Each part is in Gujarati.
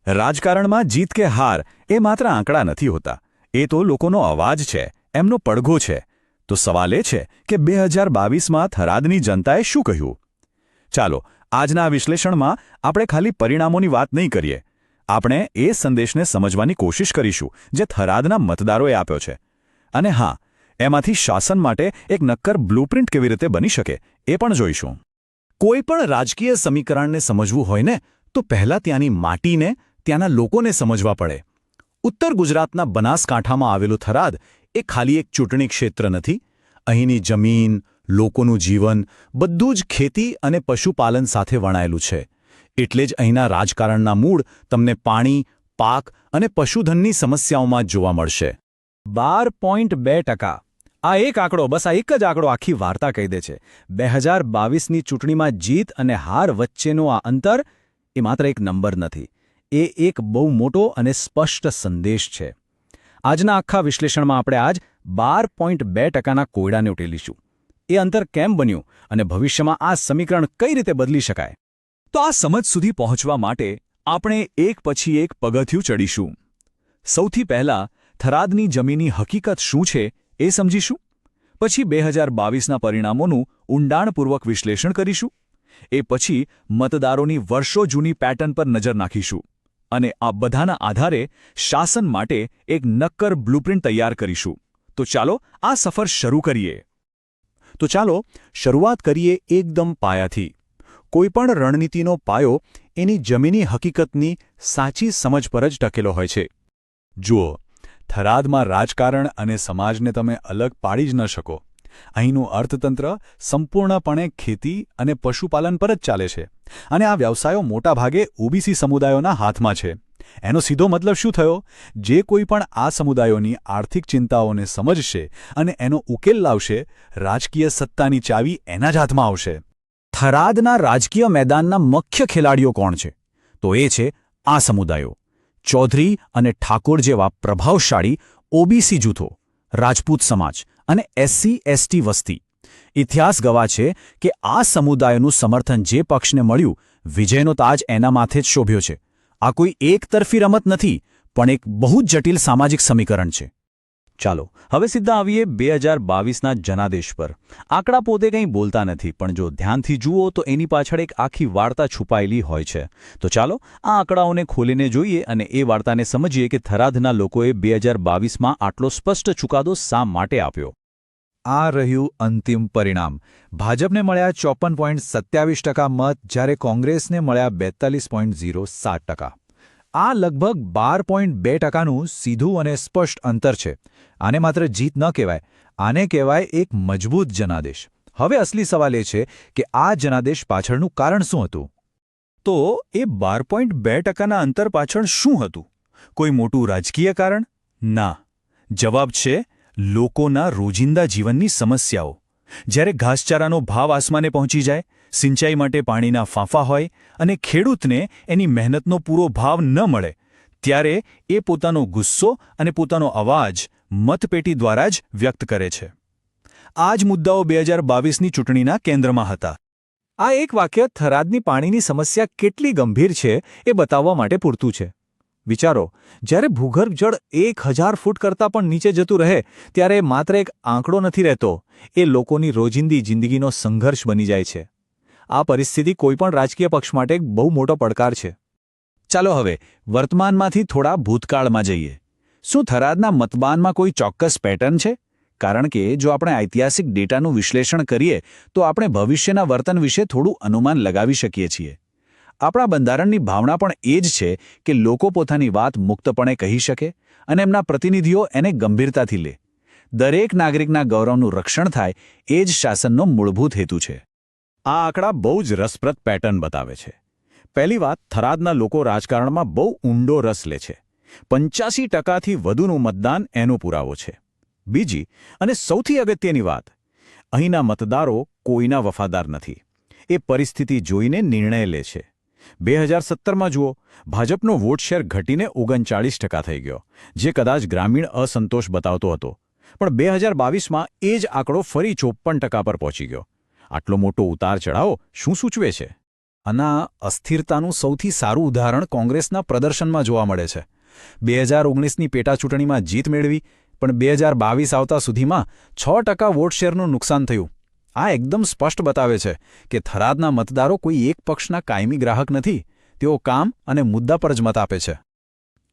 રાજકારણમાં જીત કે હાર એ માત્ર આંકડા નથી હોતા, એ તો લોકોનો અવાજ છે, એમનો પડઘો છે. તો સવાલ એ છે કે 2022માં થરાદની જનતાએ શું કહ્યું? ચાલો, આજના આ વિશ્લેષણમાં આપણે ખાલી પરિણામોની વાત નહીં કરીએ. આપણે એ સંદેશને સમજવાની કોશિશ કરીશું જે થરાદના મતદારોએ આપ્યો છે. અને હા, એમાંથી શાસન માટે એક નક્કર બ્લુપ્રિન્ટ કેવી રીતે બની શકે એ પણ જોઈશું. કોઈ પણ રાજકીય સમીકરણને સમજવું હોય ને તો પહેલાં ત્યાંની માટીને, ત્યાંના લોકોને સમજવા પડે. ઉત્તર ગુજરાતના બનાસકાંઠામાં આવેલું થરાદ એ ખાલી એક ચૂંટણી ક્ષેત્ર નથી. અહીંની જમીન, લોકોનું જીવન બધું જ ખેતી અને પશુપાલન સાથે વણાયેલું છે. એટલે જ અહીંના રાજકારણના મૂળ તમને પાણી, પાક અને પશુધનની સમસ્યાઓમાં જ જોવા મળશે. 12.2%. આ એક આંકડો, બસ આ એક જ આંકડો આખી વાર્તા કહી દે છે. 2022ની ચૂંટણીમાં જીત અને હાર વચ્ચેનો આ અંતર એ માત્ર એક નંબર નથી, એ એક બહુ મોટો અને સ્પષ્ટ સંદેશ છે. આજના આખા વિશ્લેષણમાં આપણે આજ 12.2%ના કોયડાને ઉકેલીશું. એ અંતર કેમ બન્યું અને ભવિષ્યમાં આ સમીકરણ કઈ રીતે બદલી શકાય? તો આ સમજ સુધી પહોંચવા માટે આપણે એક પછી એક પગથિયું ચડીશું. સૌથી પહેલાં થરાદની જમીની હકીકત શું છે એ સમજીશું. પછી 2022ના પરિણામોનું ઊંડાણપૂર્વક વિશ્લેષણ કરીશું. એ પછી મતદારોની વર્ષો જૂની પેટર્ન પર નજર નાખીશું. અને આ બધાના આધારે શાસન માટે એક નક્કર બ્લુપ્રિન્ટ તૈયાર કરીશું. તો ચાલો આ સફર શરૂ કરીએ. તો ચાલો શરૂઆત કરીએ એકદમ પાયાથી. કોઈપણ રણનીતિનો પાયો એની જમીની હકીકતની સાચી સમજ પર જ ટકેલો હોય છે. જુઓ, થરાદમાં રાજકારણ અને સમાજને તમે અલગ પાડી જ ન શકો. અહીંનું અર્થતંત્ર સંપૂર્ણપણે ખેતી અને પશુપાલન પર જ ચાલે છે. અને આ વ્યવસાયો મોટાભાગે ઓબીસી સમુદાયોના હાથમાં છે. એનો સીધો મતલબ શું થયો? જે કોઈ પણ આ સમુદાયોની આર્થિક ચિંતાઓને સમજશે અને એનો ઉકેલ લાવશે, રાજકીય સત્તાની ચાવી એના જ હાથમાં આવશે. થરાદના રાજકીય મેદાનના મુખ્ય ખેલાડીઓ કોણ છે? તો એ છે આ સમુદાયો. ચૌધરી અને ઠાકોર જેવા પ્રભાવશાળી ઓબીસી જૂથો, રાજપૂત સમાજ અને SC/ST વસ્તી. ઇતિહાસ ગવાહ છે કે આ સમુદાયનું સમર્થન જે પક્ષને મળ્યું, વિજયનો તાજ એના માથે જ શોભ્યો છે. આ કોઈ એકતરફી રમત નથી, પણ એક બહુ જ જટિલ સામાજિક સમીકરણ છે. ચાલો હવે સીધા આવીએ 2022ના જનાદેશ પર. આંકડા પોતે કંઈ બોલતા નથી, પણ જો ધ્યાનથી જુઓ તો એની પાછળ એક આખી વાર્તા છુપાયેલી હોય છે. તો ચાલો આ આંકડાઓને ખોલીને જોઈએ અને એ વાર્તાને સમજીએ કે થરાદના લોકોએ 2022માં આટલો સ્પષ્ટ ચુકાદો શા માટે આપ્યો. આ રહ્યું અંતિમ પરિણામ. ભાજપને મળ્યા 54.27% મત, જ્યારે કોંગ્રેસને મળ્યા 42.07%. આ લગભગ 12.2%નું સીધું અને સ્પષ્ટ અંતર છે. આને માત્ર જીત ન કહેવાય, આને કહેવાય એક મજબૂત જનાદેશ. હવે અસલી સવાલ એ છે કે આ જનાદેશ પાછળનું કારણ શું હતું? તો એ 12.2%ના અંતર પાછળ શું હતું? કોઈ મોટું રાજકીય કારણ? ના. જવાબ છે લોકોના રોજિંદા જીવનની સમસ્યાઓ. જ્યારે ઘાસચારાનો ભાવ આસમાને પહોંચી જાય, સિંચાઈ માટે પાણીના ફાંફા હોય અને ખેડૂતને એની મહેનતનો પૂરો ભાવ ન મળે, ત્યારે એ પોતાનો ગુસ્સો અને પોતાનો અવાજ મતપેટી દ્વારા જ વ્યક્ત કરે છે. આ જ મુદ્દાઓ 2022ની ચૂંટણીના કેન્દ્રમાં હતા. આ એક વાક્ય થરાદની પાણીની સમસ્યા કેટલી ગંભીર છે એ બતાવવા માટે પૂરતું છે. વિચારો, જ્યારે ભૂગર્ભ જળ 1000 ફૂટ કરતાં પણ નીચે જતું રહે, ત્યારે માત્ર એક આંકડો નથી રહેતો, એ લોકોની રોજિંદી જિંદગીનો સંઘર્ષ બની જાય છે. આ પરિસ્થિતિ કોઈપણ રાજકીય પક્ષ માટે એક બહુ મોટો પડકાર છે. ચાલો હવે વર્તમાનમાંથી થોડા ભૂતકાળમાં જઈએ. શું થરાદના મતદાનમાં કોઈ ચોક્કસ પેટર્ન છે? કારણ કે જો આપણે ઐતિહાસિક ડેટાનું વિશ્લેષણ કરીએ તો આપણે ભવિષ્યના વર્તન વિશે થોડું અનુમાન લગાવી શકીએ છીએ. આપણા બંધારણની ભાવના પણ એ જ છે કે લોકો પોતાની વાત મુક્તપણે કહી શકે અને એમના પ્રતિનિધિઓ એને ગંભીરતાથી લે. દરેક નાગરિકના ગૌરવનું રક્ષણ થાય એ જ શાસનનો મૂળભૂત હેતુ છે. આ આંકડા બહુ જ રસપ્રદ પેટર્ન બતાવે છે. પહેલી વાત, થરાદના લોકો રાજકારણમાં બહુ ઊંડો રસ લે છે. 85%થી વધુનું મતદાન એનો પુરાવો છે. બીજી અને સૌથી અગત્યની વાત, અહીંના મતદારો કોઈના વફાદાર નથી. એ પરિસ્થિતિ જોઈને નિર્ણય લે છે. 2017માં જુઓ, ભાજપનો વોટ શેર ઘટીને 39% થઈ ગયો, જે કદાચ ગ્રામીણ અસંતોષ બતાવતો હતો. પણ 2022માં એ જ આંકડો ફરી 54% પર પહોંચી ગયો. આટલો મોટો ઉતાર ચઢાવો શું સૂચવે છે? અને અસ્થિરતાનું સૌથી સારું ઉદાહરણ કોંગ્રેસના પ્રદર્શનમાં જોવા મળે છે. 2019ની પેટાચૂંટણીમાં જીત મેળવી, પણ 2022 આવતા સુધીમાં 6% વોટ શેરનું નુકસાન થયું. આ એકદમ સ્પષ્ટ બતાવે છે કે થરાદના મતદારો કોઈ એક પક્ષના કાયમી ગ્રાહક નથી. તેઓ કામ અને મુદ્દા પર જ મત આપે છે.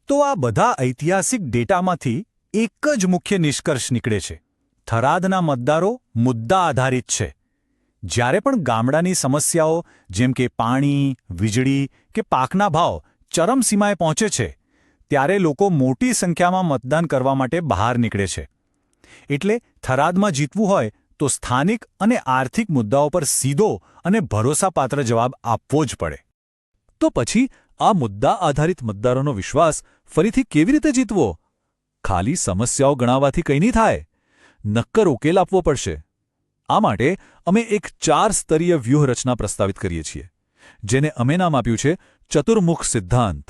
તો આ બધા ઐતિહાસિક ડેટામાંથી એક જ મુખ્ય નિષ્કર્ષ નીકળે છે. થરાદના મતદારો મુદ્દા આધારિત છે. જ્યારે પણ ગામડાની સમસ્યાઓ જેમ કે પાણી, વીજળી કે પાકના ભાવ ચરમસીમાએ પહોંચે છે, ત્યારે લોકો મોટી સંખ્યામાં મતદાન કરવા માટે બહાર નીકળે છે. એટલે થરાદમાં જીતવું હોય તો સ્થાનિક અને આર્થિક મુદ્દાઓ પર સીધો અને ભરોસાપાત્ર જવાબ આપવો જ પડે. તો પછી આ મુદ્દા આધારિત મતદારોનો વિશ્વાસ ફરીથી કેવી રીતે જીતવો? ખાલી સમસ્યાઓ ગણાવવાથી કંઈ નહીં થાય. નક્કર ઉકેલ આપવો પડશે. આ માટે અમે એક 4 સ્તરીય વ્યૂહરચના પ્રસ્તાવિત કરીએ છીએ, જેને અમે નામ આપ્યું છે ચતુર્મુખ સિદ્ધાંત.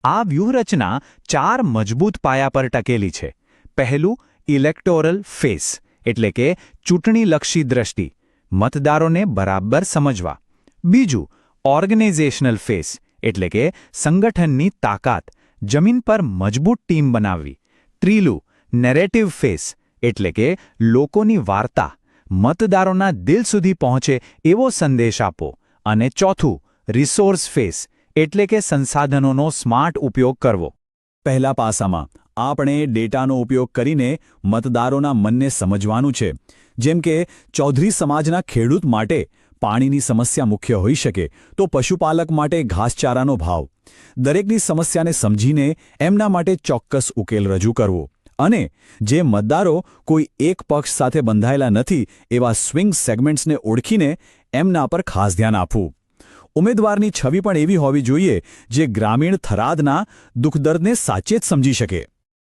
આ વ્યૂહરચના 4 મજબૂત પાયા પર ટકેલી છે. પહેલું, ઇલેક્ટોરલ ફેસ, એટલે કે ચૂંટણીલક્ષી દ્રષ્ટિ, મતદારોને બરાબર સમજવા. બીજું, ઓર્ગેનાઇઝેશનલ ફેસ, એટલે કે સંગઠનની તાકાત, જમીન પર મજબૂત ટીમ બનાવવી. ત્રીલું, નેરેટિવ ફેસ, એટલે કે લોકોની વાર્તા, મતદારોના દિલ સુધી પહોંચે એવો સંદેશ આપો. અને ચોથું, રિસોર્સ ફેસ, એટલે કે સંસાધનોનો સ્માર્ટ ઉપયોગ કરવો. પહેલા પાસામાં આપણે ડેટાનો ઉપયોગ કરીને મતદારોના મનને સમજવાનું છે. જેમ કે ચૌધરી સમાજના ખેડૂત માટે પાણીની સમસ્યા મુખ્ય હોઈ શકે, તો પશુપાલક માટે ઘાસચારાનો ભાવ. દરેકની સમસ્યાને સમજીને એમના માટે ચોક્કસ ઉકેલ રજૂ કરવો. અને જે મતદારો કોઈ એક પક્ષ સાથે બંધાયેલા નથી, એવા સ્વિંગ સેગમેન્ટ્સને ઓળખીને એમના પર ખાસ ધ્યાન આપવું. ઉમેદવારની છબી પણ એવી હોવી જોઈએ જે ગ્રામીણ થરાદના દુઃખદર્દને સાચે જ સમજી શકે.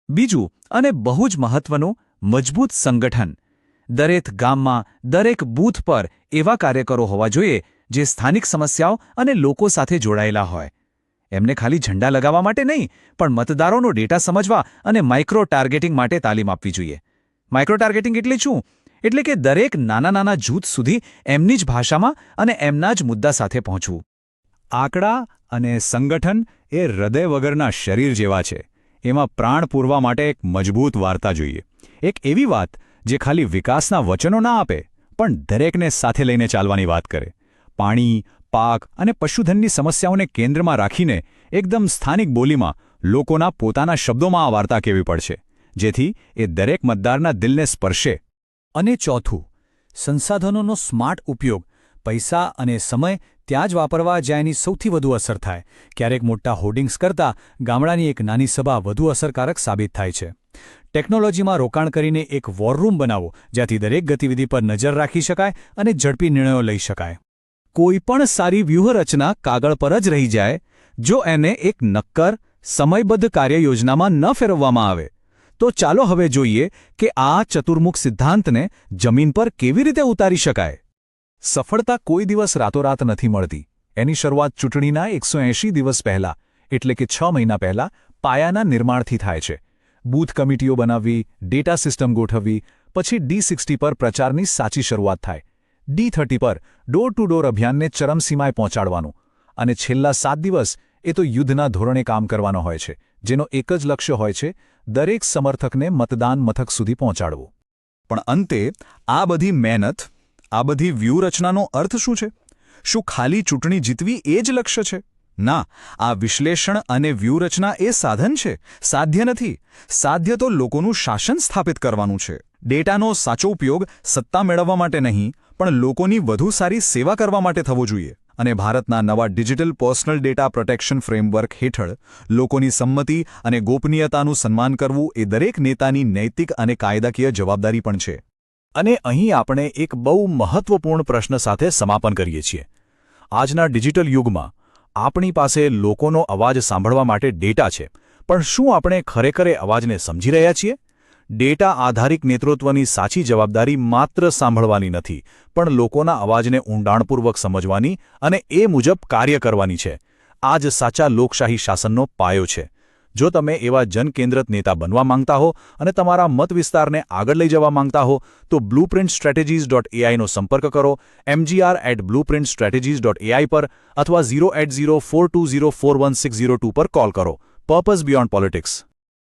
બીજું, અને બહુ જ મહત્વનું, મજબૂત સંગઠન. દરેક ગામમાં, દરેક બૂથ પર એવા કાર્યકરો હોવા જોઈએ જે સ્થાનિક સમસ્યાઓ અને લોકો સાથે જોડાયેલા હોય. એમને ખાલી ઝંડા લગાવવા માટે નહીં, પણ મતદારોનો ડેટા સમજવા અને માઇક્રો ટાર્ગેટિંગ માટે તાલીમ આપવી જોઈએ. માઇક્રો ટાર્ગેટિંગ એટલે શું? એટલે કે દરેક નાના જૂથ સુધી એમની જ ભાષામાં અને એમના જ મુદ્દા સાથે પહોંચવું. આંકડા અને સંગઠન એ હૃદય વગરના શરીર જેવા છે. એમાં પ્રાણ પૂરવા માટે એક મજબૂત વાર્તા જોઈએ. એક એવી વાત જે ખાલી વિકાસના વચનો ના આપે, પણ દરેકને સાથે લઈને ચાલવાની વાત કરે. પાણી, પાક અને પશુધનની સમસ્યાઓને કેન્દ્રમાં રાખીને એકદમ સ્થાનિક બોલીમાં લોકોના પોતાના શબ્દોમાં આ વાર્તા કહેવી પડશે, જેથી એ દરેક મતદારના દિલને સ્પર્શે. અને ચોથું, સંસાધનોનો સ્માર્ટ ઉપયોગ. પૈસા અને સમય ત્યાં જ વાપરવા જ્યાં એની સૌથી વધુ અસર થાય. ક્યારેક મોટા હોર્ડિંગ્સ કરતાં ગામડાની એક નાની સભા વધુ અસરકારક સાબિત થાય છે. ટેકનોલોજીમાં રોકાણ કરીને એક વોર રૂમ બનાવો, જ્યાંથી દરેક ગતિવિધિ પર નજર રાખી શકાય અને ઝડપી નિર્ણયો લઈ શકાય. કોઈ પણ સારી વ્યૂહરચના કાગળ પર જ રહી જાય જો એને એક નક્કર, સમયબદ્ધ કાર્યયોજનામાં ન ફેરવવામાં આવે. તો ચાલો હવે જોઈએ કે આ ચતુર્મુખ સિદ્ધાંતને જમીન પર કેવી રીતે ઉતારી શકાય. સફળતા કોઈ દિવસ રાતોરાત નથી મળતી. એની શરૂઆત ચૂંટણીના 180 દિવસ પહેલાં, એટલે કે 6 મહિના પહેલાં પાયાના નિર્માણથી થાય છે. બૂથ કમિટીઓ બનાવવી, ડેટા સિસ્ટમ ગોઠવવી, પછી D60 પર પ્રચારની સાચી શરૂઆત થાય. D30 પર ડોર ટુ ડોર અભિયાનને ચરમસીમાએ પહોંચાડવાનું. અને છેલ્લા 7 દિવસ એ તો યુદ્ધના ધોરણે કામ કરવાનો હોય છે, જેનો એક જ લક્ષ્ય હોય છે, દરેક સમર્થકને મતદાન મથક સુધી પહોંચાડવું. પણ અંતે આ બધી મહેનત, આ બધી વ્યૂહરચનાનો અર્થ શું છે? શું ખાલી ચૂંટણી જીતવી એ જ લક્ષ્ય છે? ના, આ વિશ્લેષણ અને વ્યૂહરચના એ સાધન છે, સાધ્ય નથી. સાધ્ય તો લોકોનું શાસન સ્થાપિત કરવાનું છે. ડેટાનો સાચો ઉપયોગ સત્તા મેળવવા માટે નહીં, પણ લોકોની વધુ સારી સેવા કરવા માટે થવો જોઈએ. અને ભારતના નવા digital personal data protection framework હેઠળ લોકોની સંમતિ અને ગોપનીયતાનું સન્માન કરવું એ દરેક નેતાની નૈતિક અને કાયદાકીય જવાબદારી પણ છે. અને અહીં આપણે એક બહુ મહત્વપૂર્ણ પ્રશ્ન સાથે સમાપન કરીએ છીએ. આજના ડિજિટલ યુગમાં આપણી પાસે લોકોનો અવાજ સાંભળવા માટે ડેટા છે, પણ શું આપણે ખરેખર એ અવાજને સમજી રહ્યા છીએ? ડેટા આધારિત નેતૃત્વની સાચી જવાબદારી માત્ર સાંભળવાની નથી, પણ લોકોના અવાજને ઊંડાણપૂર્વક સમજવાની અને એ મુજબ કાર્ય કરવાની છે. આ જ સાચા લોકશાહી શાસનનો પાયો છે. જો તમે એવા જનકેન્દ્રિત નેતા બનવા માંગતા હો અને તમારા મત વિસ્તારને આગળ લઈ જવા માંગતા હો તો blueprintstrategies.ai નો સંપર્ક કરો, mgr@blueprintstrategies.ai પર અથવા 08042041602 પર કોલ કરો. Purpose beyond politics.